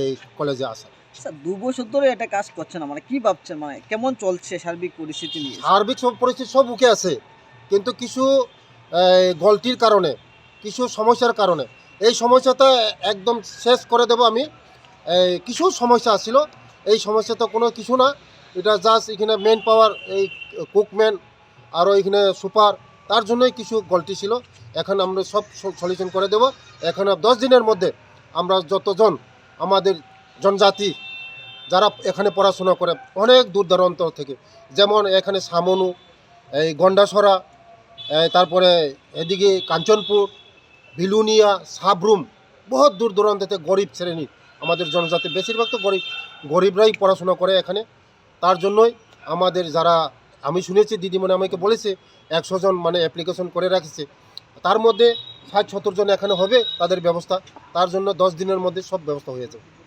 এই কলেজে আসা। আচ্ছা ২ বছর ধরে এটা কাজ করছেন না, মানে কি ভাবছেন, মানে কেমন চলছে সার্বিক পরিস্থিতি নিয়ে? সার্বিক সব পরিস্থিতি সব ওকে আছে, কিন্তু কিছু গলতির কারণে, কিছু সমস্যার কারণে এই সমস্যাটা একদম শেষ করে দেব আমি। কিছু সমস্যা ছিল, এই সমস্যাটা কোনো কিছু না, এটা জাস্ট এখানে মেন পাওয়ার এই কুকম্যান আরও এখানে সুপার, তার জন্যই কিছু গলতি ছিল। এখন আমরা সব সলিউশন করে দেব। এখন 10 দিনের মধ্যে আমরা যতজন আমাদের জনজাতি যারা এখানে পড়াশোনা করে অনেক দূর দূরান্ত থেকে, যেমন এখানে সামনু, এই গন্ডাছড়া, তারপরে এদিকে কাঞ্চনপুর, বিলুনিয়া, সাবরুম, বহুত দূর দূরান্ত থেকে গরিব শ্রেণী আমাদের জনজাতি, বেশিরভাগ তো গরিবরাই পড়াশোনা করে এখানে। তার জন্যই আমাদের যারা, আমি শুনেছি দিদিমণি আমাকে বলেছে 100 জন মানে অ্যাপ্লিকেশন করে রাখছে, তার মধ্যে 60-70 জন এখানে হবে তাদের ব্যবস্থা। তার জন্য 10 দিনের মধ্যে সব ব্যবস্থা হয়ে যাবে।